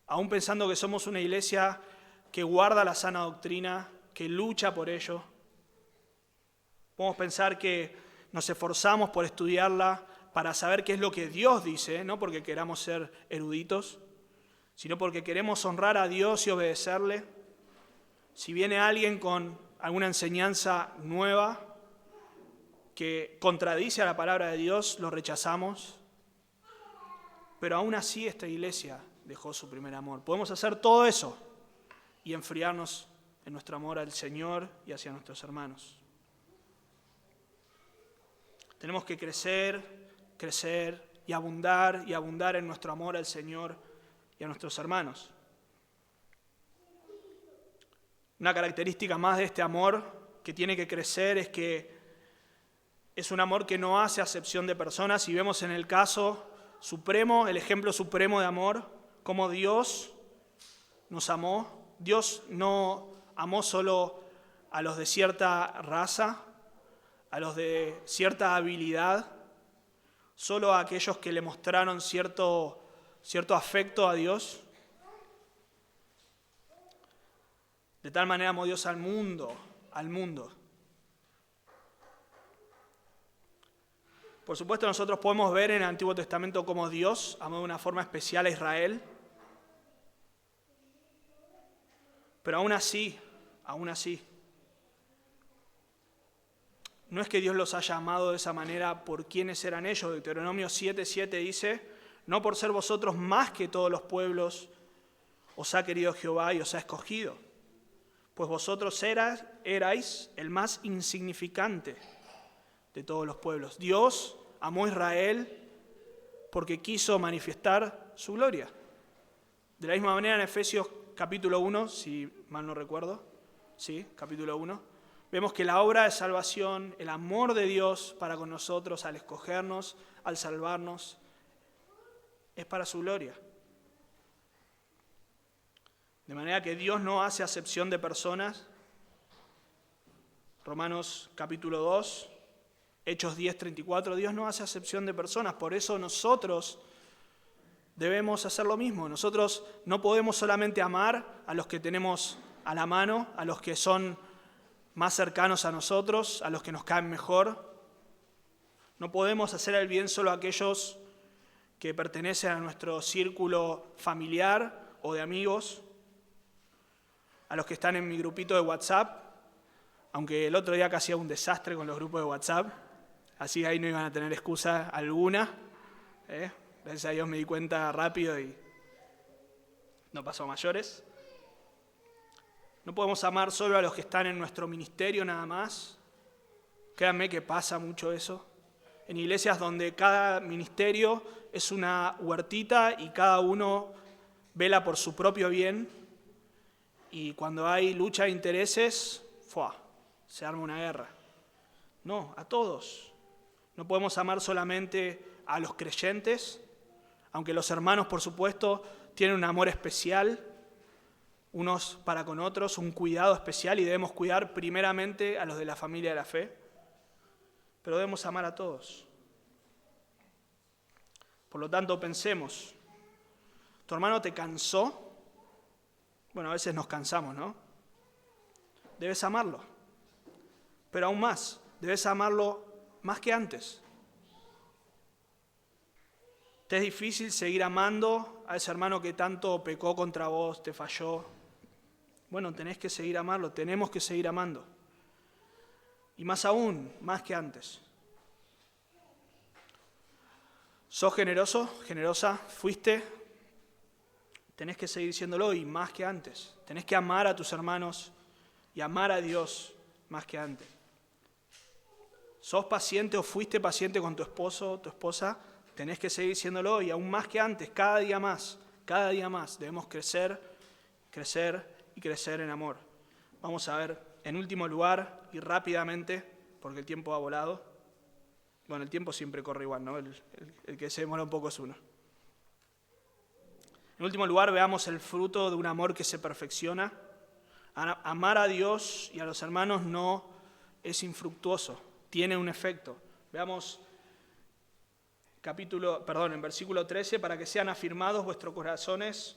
A: aún pensando que somos una iglesia que guarda la sana doctrina, que lucha por ello, podemos pensar que nos esforzamos por estudiarla para saber qué es lo que Dios dice, no porque queramos ser eruditos, sino porque queremos honrar a Dios y obedecerle. Si viene alguien con alguna enseñanza nueva que contradice a la palabra de Dios, lo rechazamos. Pero aún así esta iglesia dejó su primer amor. Podemos hacer todo eso y enfriarnos en nuestro amor al Señor y hacia nuestros hermanos. Tenemos que crecer y abundar en nuestro amor al Señor y a nuestros hermanos. Una característica más de este amor que tiene que crecer es que es un amor que no hace acepción de personas. Y vemos en el caso supremo, el ejemplo supremo de amor, cómo Dios nos amó. Dios no amó solo a los de cierta raza, a los de cierta habilidad, solo a aquellos que le mostraron cierto afecto a Dios. De tal manera amó Dios al mundo. Por supuesto, nosotros podemos ver en el Antiguo Testamento cómo Dios amó de una forma especial a Israel. Pero aún así, no es que Dios los haya amado de esa manera por quienes eran ellos. Deuteronomio 7:7 dice: no por ser vosotros más que todos los pueblos os ha querido Jehová y os ha escogido, pues vosotros erais el más insignificante de todos los pueblos. Dios amó a Israel porque quiso manifestar su gloria. De la misma manera en Efesios capítulo 1, si mal no recuerdo, sí, capítulo 1, vemos que la obra de salvación, el amor de Dios para con nosotros al escogernos, al salvarnos, es para su gloria. De manera que Dios no hace acepción de personas. Romanos capítulo 2, Hechos 10:34, Dios no hace acepción de personas. Por eso nosotros debemos hacer lo mismo. Nosotros no podemos solamente amar a los que tenemos a la mano, a los que son más cercanos a nosotros, a los que nos caen mejor. No podemos hacer el bien solo a aquellos que pertenecen a nuestro círculo familiar o de amigos, a los que están en mi grupito de WhatsApp, aunque el otro día casi era un desastre con los grupos de WhatsApp, así ahí no iban a tener excusa alguna. Gracias a Dios me di cuenta rápido y no pasó a mayores. No podemos amar solo a los que están en nuestro ministerio nada más. Créanme que pasa mucho eso. En iglesias donde cada ministerio es una huertita y cada uno vela por su propio bien. Y cuando hay lucha de intereses, se arma una guerra. No, a todos. No podemos amar solamente a los creyentes, aunque los hermanos, por supuesto, tienen un amor especial, unos para con otros, un cuidado especial, y debemos cuidar primeramente a los de la familia de la fe, pero debemos amar a todos. Por lo tanto, pensemos, ¿tu hermano te cansó? Bueno, a veces nos cansamos, ¿no? Debes amarlo, pero aún más, debes amarlo más que antes. ¿Te es difícil seguir amando a ese hermano que tanto pecó contra vos, te falló? Bueno, tenés que seguir amarlo, tenemos que seguir amando. Y más aún, más que antes. ¿Sos generoso? ¿Generosa? ¿Fuiste? tenés que seguir siéndolo y más que antes. Tenés que amar a tus hermanos y amar a Dios más que antes. ¿Sos paciente o fuiste paciente con tu esposo o tu esposa? Tenés que seguir siéndolo y aún más que antes, cada día más debemos crecer y crecer en amor. Vamos a ver, en último lugar y rápidamente, porque el tiempo ha volado. Bueno, el tiempo siempre corre igual, ¿no? El que se demora un poco es uno. En último lugar, veamos el fruto de un amor que se perfecciona. Amar a Dios y a los hermanos no es infructuoso, tiene un efecto. Veamos en versículo 13, para que sean afirmados vuestros corazones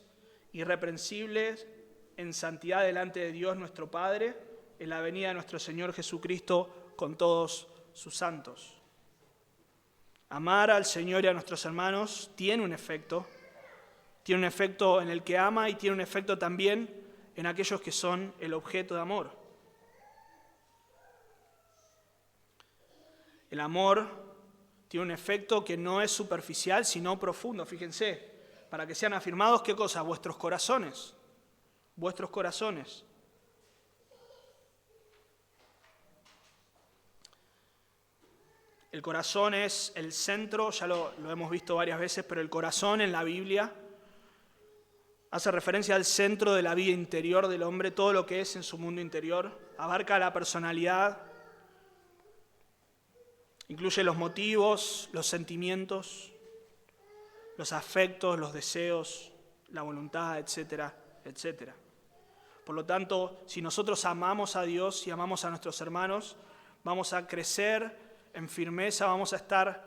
A: irreprensibles en santidad delante de Dios nuestro Padre, en la venida de nuestro Señor Jesucristo con todos sus santos. Amar al Señor y a nuestros hermanos tiene un efecto en el que ama y tiene un efecto también en aquellos que son el objeto de amor. El amor tiene un efecto que no es superficial, sino profundo. Fíjense, para que sean afirmados, ¿qué cosa? Vuestros corazones. Vuestros corazones. El corazón es el centro, ya lo hemos visto varias veces, pero el corazón en la Biblia hace referencia al centro de la vida interior del hombre, todo lo que es en su mundo interior, abarca la personalidad, incluye los motivos, los sentimientos, los afectos, los deseos, la voluntad, etcétera, etcétera. Por lo tanto, si nosotros amamos a Dios y amamos a nuestros hermanos, vamos a crecer en firmeza, vamos a estar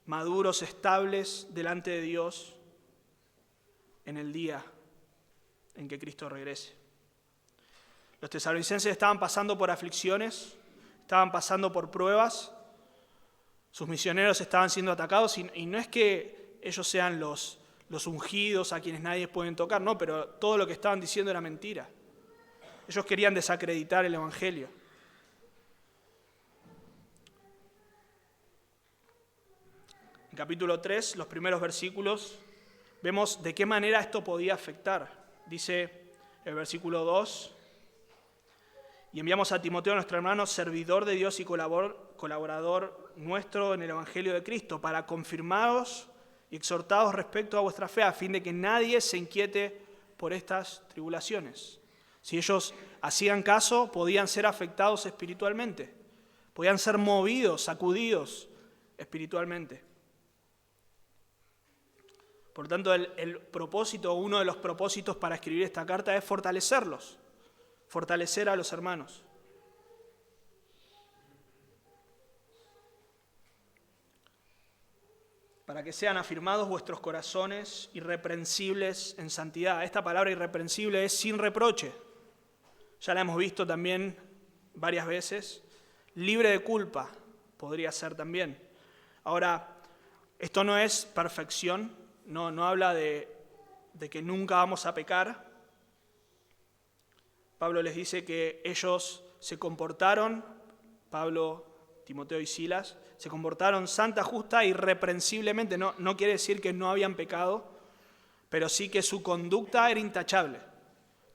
A: maduros, estables delante de Dios en el día en que Cristo regrese. Los tesalonicenses estaban pasando por aflicciones, estaban pasando por pruebas, sus misioneros estaban siendo atacados y no es que ellos sean los ungidos a quienes nadie puede tocar, no, pero todo lo que estaban diciendo era mentira. Ellos querían desacreditar el Evangelio. En capítulo 3, los primeros versículos, vemos de qué manera esto podía afectar. Dice el versículo 2, y enviamos a Timoteo, nuestro hermano, servidor de Dios y colaborador nuestro en el Evangelio de Cristo, para confirmaros y exhortaros respecto a vuestra fe, a fin de que nadie se inquiete por estas tribulaciones. Si ellos hacían caso, podían ser afectados espiritualmente, podían ser movidos, sacudidos espiritualmente. Por tanto, el propósito, uno de los propósitos para escribir esta carta es fortalecerlos, fortalecer a los hermanos. Para que sean afirmados vuestros corazones irreprensibles en santidad. Esta palabra irreprensible es sin reproche. Ya la hemos visto también varias veces. Libre de culpa podría ser también. Ahora, esto no es perfección. No habla de que nunca vamos a pecar. Pablo les dice que ellos se comportaron, Pablo, Timoteo y Silas, se comportaron santa, justa, irreprensiblemente. No quiere decir que no habían pecado, pero sí que su conducta era intachable.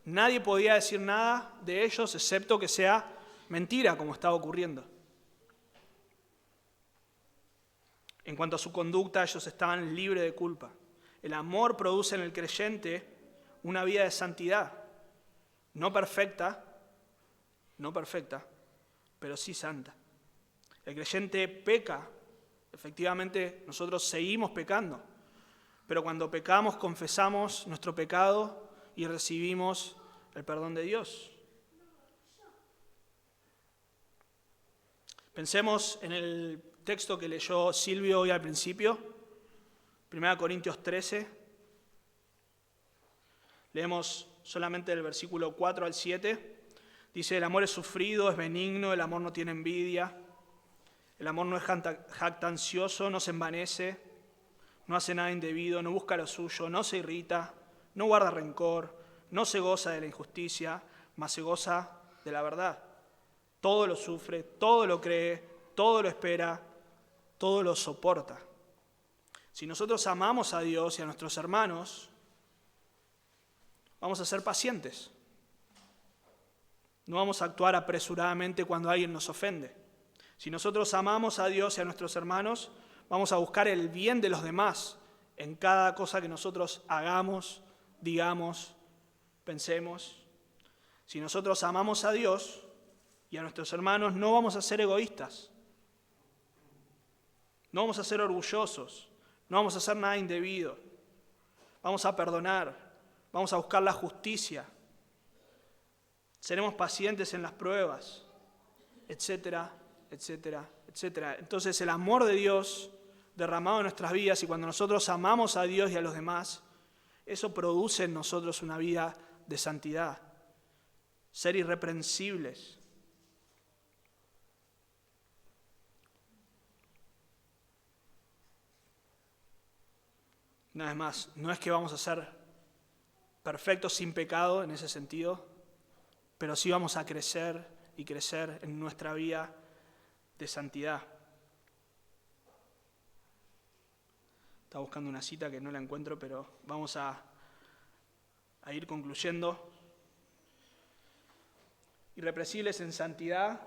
A: Nadie podía decir nada de ellos excepto que sea mentira, como estaba ocurriendo. En cuanto a su conducta, ellos estaban libres de culpa. El amor produce en el creyente una vida de santidad, no perfecta, pero sí santa. El creyente peca, efectivamente nosotros seguimos pecando, pero cuando pecamos confesamos nuestro pecado y recibimos el perdón de Dios. Pensemos en el texto que leyó Silvio hoy al principio, 1 Corintios 13. Leemos solamente el versículo 4 al 7. Dice, el amor es sufrido, es benigno, el amor no tiene envidia, el amor no es jactancioso, no se envanece, no hace nada indebido, no busca lo suyo, no se irrita, no guarda rencor, no se goza de la injusticia, mas se goza de la verdad. Todo lo sufre, todo lo cree, todo lo espera, todo lo soporta. Si nosotros amamos a Dios y a nuestros hermanos, Vamos a ser pacientes. No vamos a actuar apresuradamente cuando alguien nos ofende. Si nosotros amamos a Dios y a nuestros hermanos, vamos a buscar el bien de los demás en cada cosa que nosotros hagamos, digamos, pensemos. Si nosotros amamos a Dios y a nuestros hermanos, no vamos a ser egoístas. No vamos a ser orgullosos. No vamos a hacer nada indebido. Vamos a perdonar. Vamos a buscar la justicia. Seremos pacientes en las pruebas, etcétera, etcétera, etcétera. Entonces el amor de Dios derramado en nuestras vidas, y cuando nosotros amamos a Dios y a los demás, eso produce en nosotros una vida de santidad. Ser irreprensibles. Una vez más, no es que vamos a ser perfectos sin pecado en ese sentido, pero sí vamos a crecer y crecer en nuestra vida de santidad. Estaba buscando una cita que no la encuentro, pero vamos a ir concluyendo. Irreprensibles en santidad,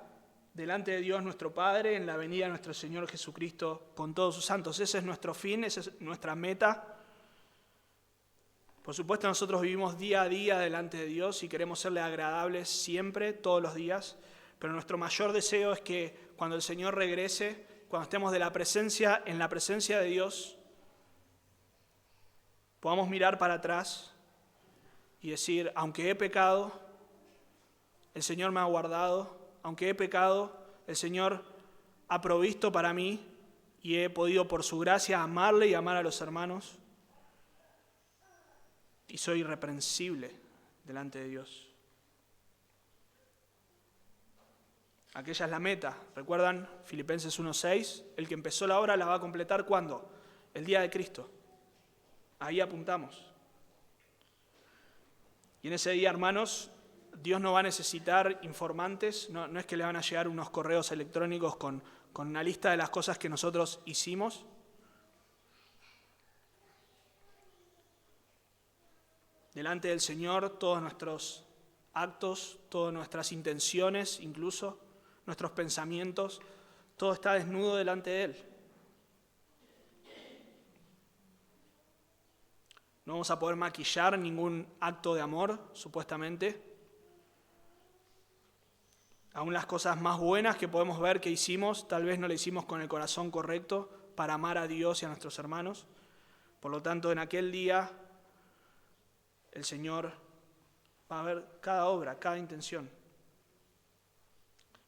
A: delante de Dios nuestro Padre, en la venida de nuestro Señor Jesucristo con todos sus santos. Ese es nuestro fin, esa es nuestra meta. Por supuesto, nosotros vivimos día a día delante de Dios y queremos serle agradables siempre, todos los días, pero nuestro mayor deseo es que cuando el Señor regrese, cuando estemos en la presencia de Dios, podamos mirar para atrás y decir, aunque he pecado, el Señor me ha guardado, aunque he pecado, el Señor ha provisto para mí y he podido por su gracia amarle y amar a los hermanos. Y soy irreprensible delante de Dios. Aquella es la meta. ¿Recuerdan? Filipenses 1:6. El que empezó la obra la va a completar ¿cuándo? El día de Cristo. Ahí apuntamos. Y en ese día, hermanos, Dios no va a necesitar informantes. No es que le van a llegar unos correos electrónicos con una lista de las cosas que nosotros hicimos. Delante del Señor, todos nuestros actos, todas nuestras intenciones, incluso nuestros pensamientos, todo está desnudo delante de Él. No vamos a poder maquillar ningún acto de amor, supuestamente. Aún las cosas más buenas que podemos ver que hicimos, tal vez no lo hicimos con el corazón correcto para amar a Dios y a nuestros hermanos. Por lo tanto, en aquel día, el Señor va a ver cada obra, cada intención.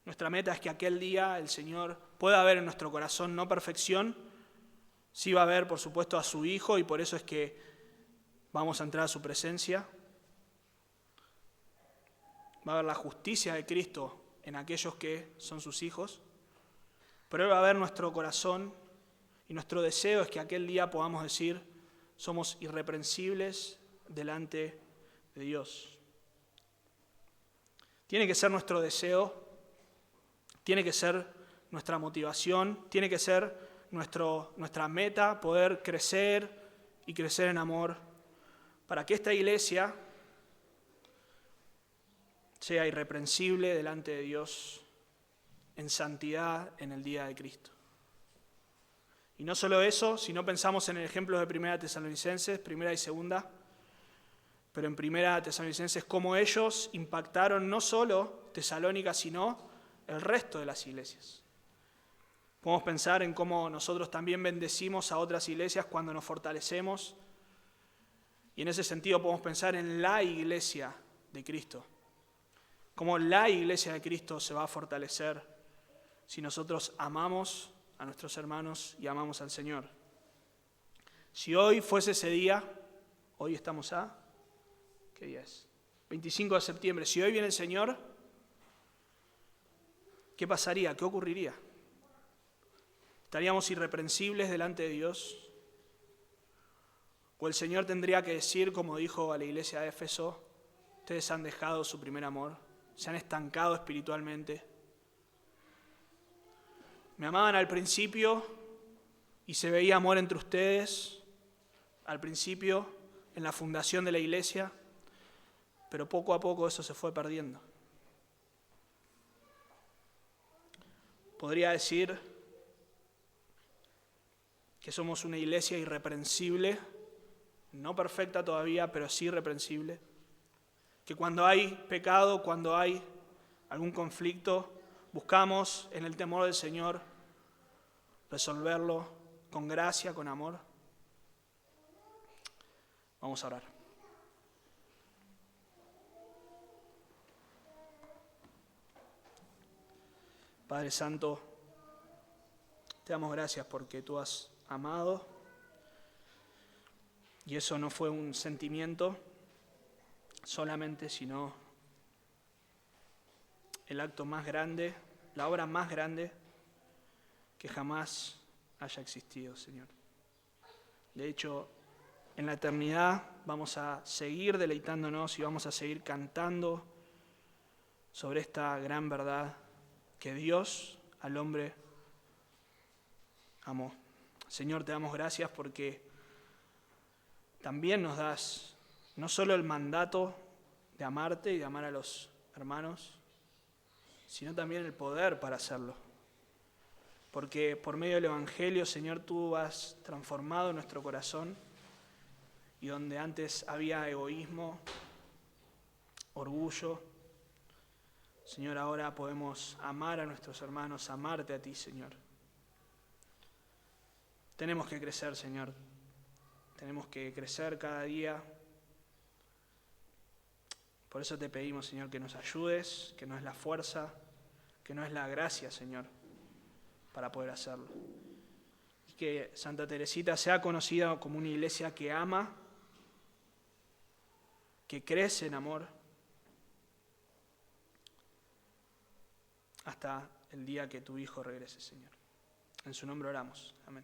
A: Nuestra meta es que aquel día el Señor pueda ver en nuestro corazón no perfección, sí va a ver, por supuesto, a su Hijo, y por eso es que vamos a entrar a su presencia. Va a ver la justicia de Cristo en aquellos que son sus hijos, pero Él va a ver nuestro corazón, y nuestro deseo es que aquel día podamos decir, somos irreprensibles delante de Dios. Tiene que ser nuestro deseo, tiene que ser nuestra motivación, tiene que ser nuestra meta, poder crecer y crecer en amor, para que esta iglesia sea irreprensible delante de Dios en santidad en el día de Cristo. Y no solo eso, si no pensamos en el ejemplo de 1 Tesalonicenses, 1 y 2, pero en 1 Tesalonicenses cómo ellos impactaron no solo Tesalónica, sino el resto de las iglesias. Podemos pensar en cómo nosotros también bendecimos a otras iglesias cuando nos fortalecemos, y en ese sentido podemos pensar en la iglesia de Cristo. Cómo la iglesia de Cristo se va a fortalecer si nosotros amamos a nuestros hermanos y amamos al Señor. Si hoy fuese ese día, hoy estamos ¿qué día es? 25 de septiembre. Si hoy viene el Señor, ¿qué pasaría? ¿Qué ocurriría? ¿Estaríamos irreprensibles delante de Dios? ¿O el Señor tendría que decir, como dijo a la iglesia de Éfeso, ustedes han dejado su primer amor, se han estancado espiritualmente? Me amaban al principio y se veía amor entre ustedes, al principio, en la fundación de la iglesia, pero poco a poco eso se fue perdiendo. Podría decir que somos una iglesia irreprensible, no perfecta todavía, pero sí irreprensible, que cuando hay pecado, cuando hay algún conflicto, buscamos en el temor del Señor resolverlo con gracia, con amor. Vamos a orar. Padre Santo, te damos gracias porque tú has amado y eso no fue un sentimiento solamente, sino el acto más grande, la obra más grande que jamás haya existido, Señor. De hecho, en la eternidad vamos a seguir deleitándonos y vamos a seguir cantando sobre esta gran verdad que Dios al hombre amó. Señor, te damos gracias porque también nos das no solo el mandato de amarte y de amar a los hermanos, sino también el poder para hacerlo. Porque por medio del Evangelio, Señor, tú has transformado nuestro corazón y donde antes había egoísmo, orgullo, Señor, ahora podemos amar a nuestros hermanos, amarte a ti, Señor. Tenemos que crecer, Señor. Tenemos que crecer cada día. Por eso te pedimos, Señor, que nos ayudes, que nos des la fuerza, que nos des la gracia, Señor, para poder hacerlo. Y que Santa Teresita sea conocida como una iglesia que ama, que crece en amor, hasta el día que tu Hijo regrese, Señor. En su nombre oramos. Amén.